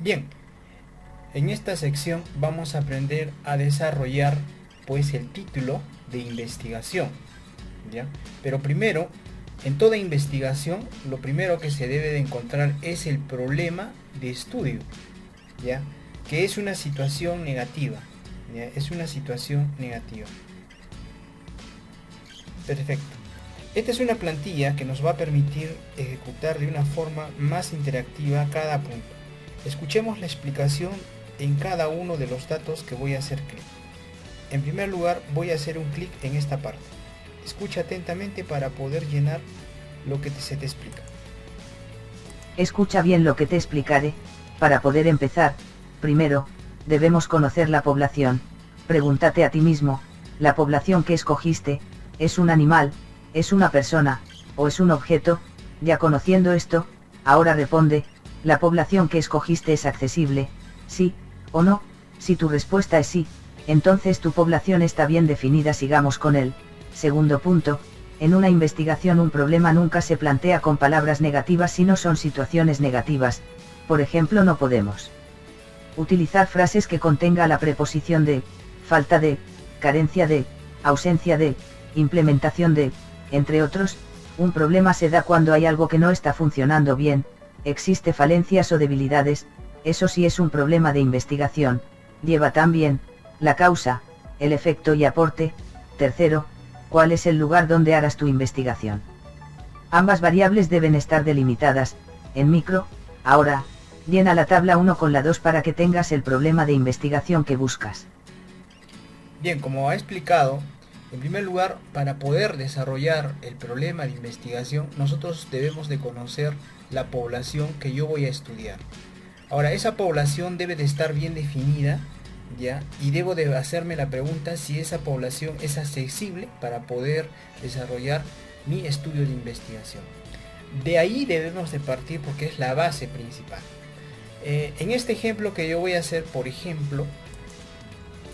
Bien, en esta sección vamos a aprender a desarrollar pues el título de investigación, ¿ya? Pero primero, en toda investigación, lo primero que se debe de encontrar es el problema de estudio, ¿ya? Que es una situación negativa, ¿ya? Es una situación negativa. Perfecto. Esta es una plantilla que nos va a permitir ejecutar de una forma más interactiva cada punto. Escuchemos la explicación en cada uno de los datos que voy a hacer clic. En primer lugar, voy a hacer un clic en esta parte. Escucha atentamente para poder llenar lo que se te explica. Escucha bien lo que te explicaré. Para poder empezar, primero, debemos conocer la población. Pregúntate a ti mismo, ¿la población que escogiste es un animal, es una persona, o es un objeto? Ya conociendo esto, ahora responde, ¿la población que escogiste es accesible, sí o no? Si tu respuesta es sí, entonces tu población está bien definida, sigamos con él. Segundo punto, en una investigación un problema nunca se plantea con palabras negativas si no son situaciones negativas. Por ejemplo, no podemos utilizar frases que contenga la preposición de, falta de, carencia de, ausencia de, implementación de, entre otros. Un problema se da cuando hay algo que no está funcionando bien, existe falencias o debilidades, eso sí es un problema de investigación. Lleva también la causa, el efecto y aporte. Tercero, ¿cuál es el lugar donde harás tu investigación? Ambas variables deben estar delimitadas, en micro. Ahora, llena la tabla 1 con la 2 para que tengas el problema de investigación que buscas. Bien, como ha explicado, en primer lugar, para poder desarrollar el problema de investigación, nosotros debemos de conocer la población que yo voy a estudiar. Ahora, esa población debe de estar bien definida, ¿ya? Y debo de hacerme la pregunta si esa población es accesible para poder desarrollar mi estudio de investigación. De ahí debemos de partir porque es la base principal. En este ejemplo que yo voy a hacer, por ejemplo,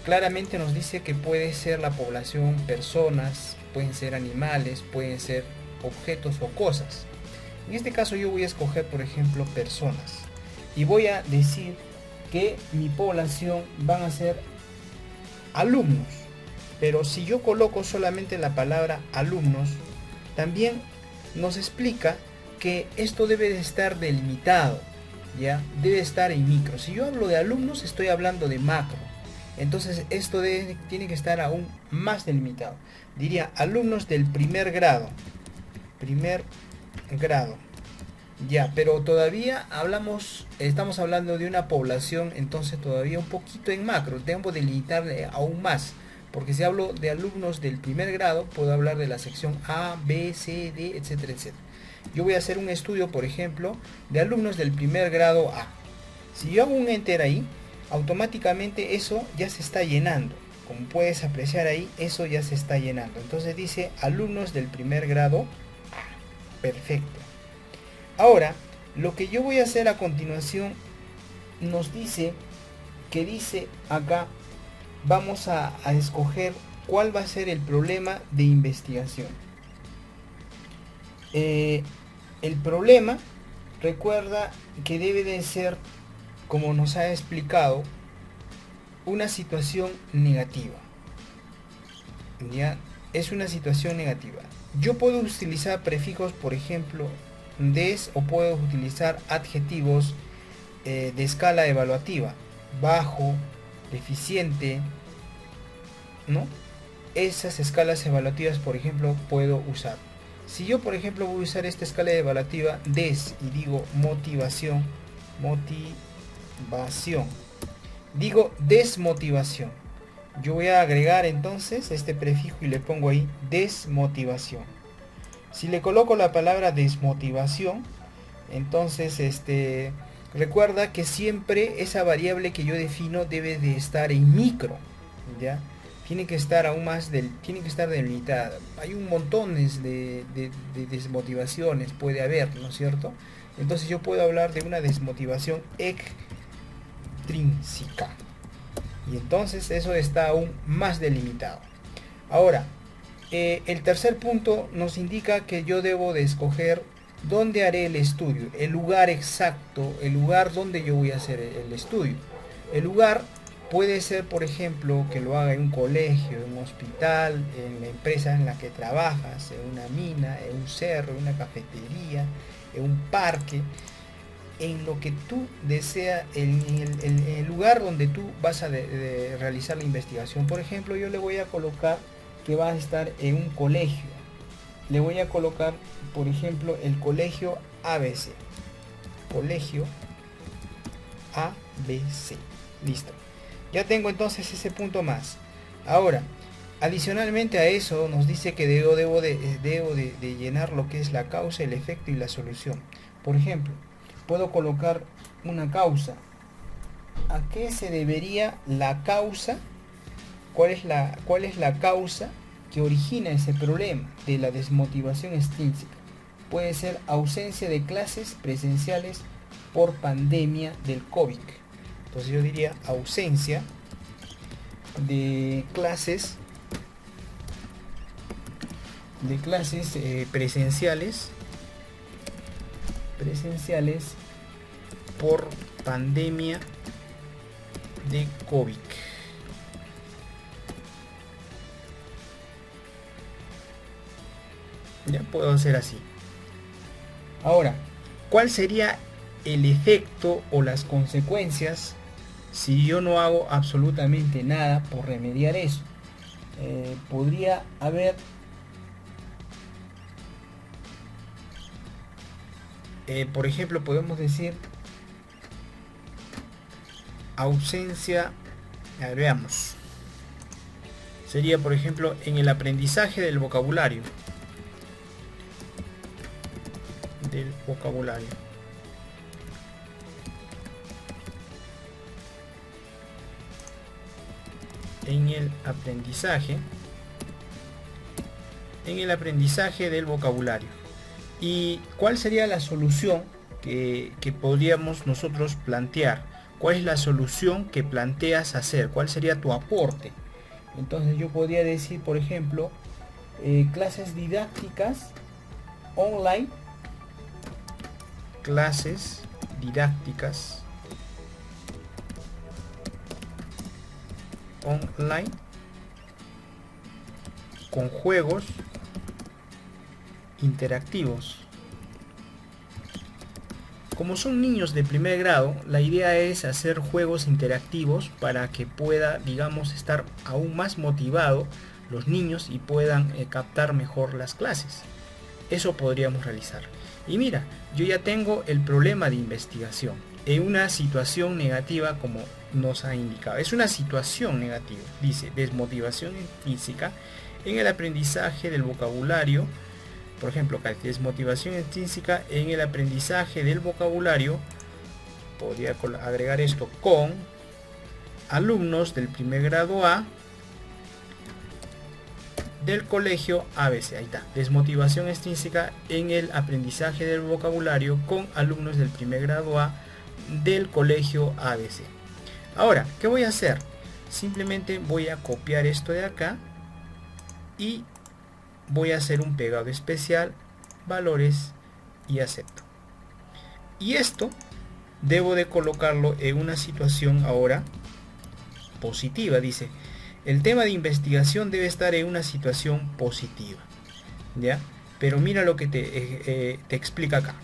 claramente nos dice que puede ser la población personas, pueden ser animales, pueden ser objetos o cosas. En este caso yo voy a escoger, por ejemplo, personas. Y voy a decir que mi población van a ser alumnos. Pero si yo coloco solamente la palabra alumnos, también nos explica que esto debe de estar delimitado, ¿ya? Debe estar en micro. Si yo hablo de alumnos, estoy hablando de macro. Entonces esto tiene que estar aún más delimitado. Diría alumnos del primer grado. Primer grado. Ya, pero todavía estamos hablando de una población, entonces todavía un poquito en macro. Tengo que delimitarle aún más. Porque si hablo de alumnos del primer grado, puedo hablar de la sección A, B, C, D, etcétera, etcétera. Yo voy a hacer un estudio, por ejemplo, de alumnos del primer grado A. Si yo hago un enter ahí, automáticamente eso ya se está llenando. Como puedes apreciar ahí, eso ya se está llenando. Entonces dice alumnos del primer grado A. Perfecto. Ahora, lo que yo voy a hacer a continuación nos dice que dice acá, vamos a escoger cuál va a ser el problema de investigación. El problema, recuerda que debe de ser, como nos ha explicado, una situación negativa. ¿Ya? Es una situación negativa. Yo puedo utilizar prefijos, por ejemplo, des, o puedo utilizar adjetivos de escala evaluativa, bajo, deficiente, ¿no? Esas escalas evaluativas, por ejemplo, puedo usar. Si yo, por ejemplo, voy a usar esta escala evaluativa des y digo motivación, digo desmotivación, yo voy a agregar entonces este prefijo y le pongo ahí desmotivación. Si le coloco la palabra desmotivación, entonces Recuerda que siempre esa variable que yo defino debe de estar en micro, ¿ya? Tiene que estar tiene que estar delimitada. Hay un montón de desmotivaciones, puede haber, ¿no es cierto? Entonces yo puedo hablar de una desmotivación extrínseca. Y entonces eso está aún más delimitado. Ahora, el tercer punto nos indica que yo debo de escoger dónde haré el estudio, el lugar exacto, el lugar donde yo voy a hacer el estudio. El lugar puede ser, por ejemplo, que lo haga en un colegio, en un hospital, en la empresa en la que trabajas, en una mina, en un cerro, en una cafetería, en un parque, en lo que tú deseas, en el lugar donde tú vas a realizar la investigación. Por ejemplo, yo le voy a colocar que va a estar en un colegio. Le voy a colocar, por ejemplo, el colegio ABC. Colegio ABC. Listo. Ya tengo entonces ese punto más. Ahora, adicionalmente a eso, nos dice que debo de llenar lo que es la causa, el efecto y la solución. Por ejemplo, puedo colocar una causa. ¿A qué se debería la causa? ¿Cuál es la causa que origina ese problema de la desmotivación extrínseca? Puede ser ausencia de clases presenciales por pandemia del COVID. Entonces yo diría ausencia de clases presenciales por pandemia de COVID. Ya puedo hacer así. Ahora, ¿cuál sería el efecto o las consecuencias si yo no hago absolutamente nada por remediar eso? Podría haber por ejemplo, podemos decir ausencia, a ver, veamos, sería por ejemplo en el aprendizaje del vocabulario. En el aprendizaje del vocabulario. ¿Y cuál sería la solución que podríamos nosotros plantear? ¿Cuál es la solución que planteas hacer? ¿Cuál sería tu aporte? Entonces yo podría decir, por ejemplo, clases didácticas online. Clases didácticas online con juegos interactivos. Como son niños de primer grado, la idea es hacer juegos interactivos para que pueda, digamos, estar aún más motivado los niños y puedan captar mejor las clases. Eso podríamos realizar. Y mira, yo ya tengo el problema de investigación en una situación negativa, como nos ha indicado. Es una situación negativa, dice desmotivación intrínseca en el aprendizaje del vocabulario. Por ejemplo, desmotivación intrínseca en el aprendizaje del vocabulario. Podría agregar esto con alumnos del primer grado A del colegio ABC. Ahí está. Desmotivación extrínseca en el aprendizaje del vocabulario con alumnos del primer grado A del colegio ABC. Ahora, ¿qué voy a hacer? Simplemente voy a copiar esto de acá y voy a hacer un pegado especial, valores, y acepto. Y esto debo de colocarlo en una situación ahora positiva. Dice, el tema de investigación debe estar en una situación positiva, ¿ya? Pero mira lo que te explica acá.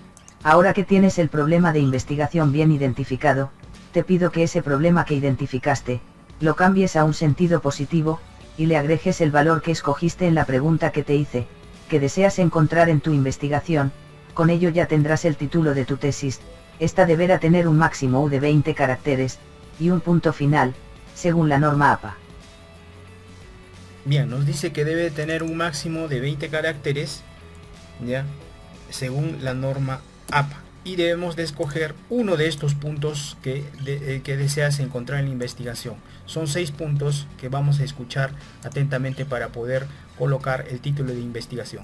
Ahora que tienes el problema de investigación bien identificado, te pido que ese problema que identificaste, lo cambies a un sentido positivo, y le agregues el valor que escogiste en la pregunta que te hice, que deseas encontrar en tu investigación. Con ello ya tendrás el título de tu tesis. Esta deberá tener un máximo de 20 caracteres, y un punto final, según la norma APA. Bien, nos dice que debe tener un máximo de 20 caracteres, ya, según la norma APA. y debemos de escoger uno de estos puntos que deseas encontrar en la investigación. Son 6 puntos que vamos a escuchar atentamente para poder colocar el título de investigación.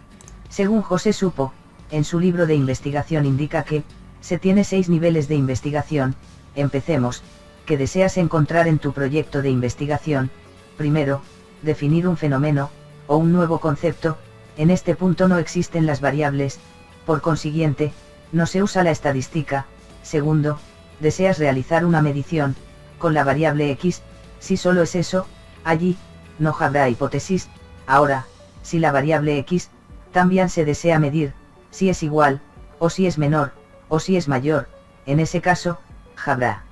Según José Supo, en su libro de investigación indica que, se tiene 6 niveles de investigación. Empecemos. ¿Qué deseas encontrar en tu proyecto de investigación? Primero, definir un fenómeno, o un nuevo concepto. En este punto no existen las variables, por consiguiente, no se usa la estadística. Segundo, deseas realizar una medición, con la variable X. Si solo es eso, allí, no habrá hipótesis. Ahora, si la variable X, también se desea medir, si es igual, o si es menor, o si es mayor, en ese caso, habrá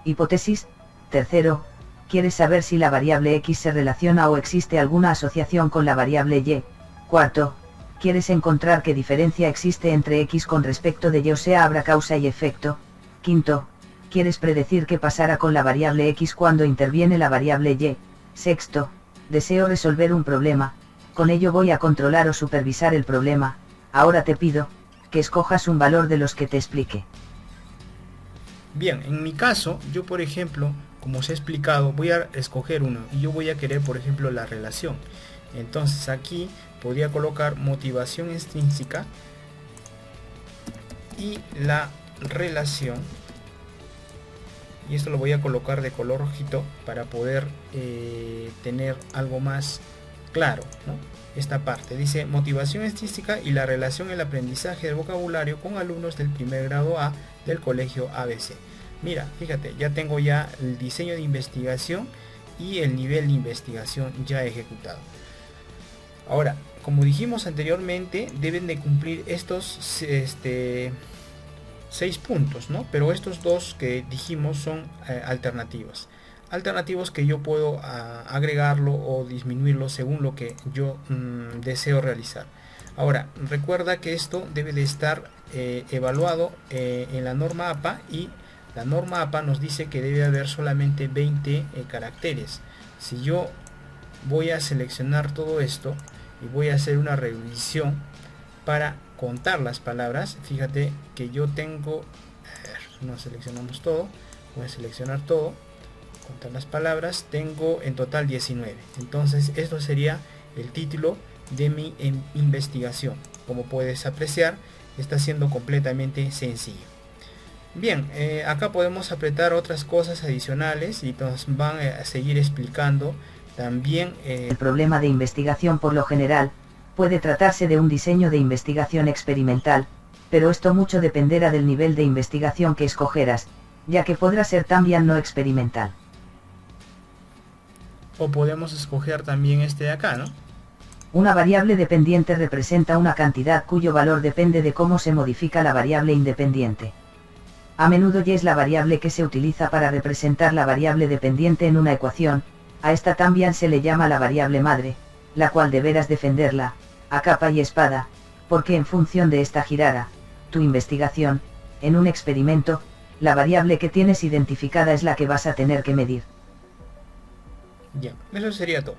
hipótesis. Tercero, quieres saber si la variable X se relaciona o existe alguna asociación con la variable Y. Cuarto, quieres encontrar qué diferencia existe entre X con respecto de Y, o sea, habrá causa y efecto. Quinto, quieres predecir qué pasará con la variable X cuando interviene la variable Y. Sexto, deseo resolver un problema, con ello voy a controlar o supervisar el problema. Ahora te pido, que escojas un valor de los que te explique. Bien, en mi caso, yo por ejemplo, como os he explicado, voy a escoger uno y yo voy a querer, por ejemplo, la relación. Entonces aquí podría colocar motivación extrínseca y la relación, y esto lo voy a colocar de color rojito para poder tener algo más claro, ¿no? Esta parte dice motivación extrínseca y la relación en el aprendizaje del vocabulario con alumnos del primer grado A del colegio ABC. Mira, fíjate, ya tengo ya el diseño de investigación y el nivel de investigación ya ejecutado. Ahora, como dijimos anteriormente, deben de cumplir estos 6 puntos, ¿no? Pero estos dos que dijimos son alternativas que yo puedo agregarlo o disminuirlo según lo que yo deseo realizar. Ahora, recuerda que esto debe de estar evaluado en la norma APA, y la norma APA nos dice que debe haber solamente 20 caracteres. Si yo voy a seleccionar todo esto y voy a hacer una revisión para contar las palabras, fíjate que yo tengo, no seleccionamos todo, voy a seleccionar todo, contar las palabras, tengo en total 19. Entonces esto sería el título de mi investigación. Como puedes apreciar, está siendo completamente sencillo. Bien, acá podemos apretar otras cosas adicionales y nos van a seguir explicando también. El problema de investigación por lo general puede tratarse de un diseño de investigación experimental, pero esto mucho dependerá del nivel de investigación que escogerás, ya que podrá ser también no experimental. O podemos escoger también este de acá, ¿no? Una variable dependiente representa una cantidad cuyo valor depende de cómo se modifica la variable independiente. A menudo Y es la variable que se utiliza para representar la variable dependiente en una ecuación. A esta también se le llama la variable madre, la cual deberás defenderla, a capa y espada, porque en función de esta girará tu investigación. En un experimento, la variable que tienes identificada es la que vas a tener que medir. Ya, eso sería todo.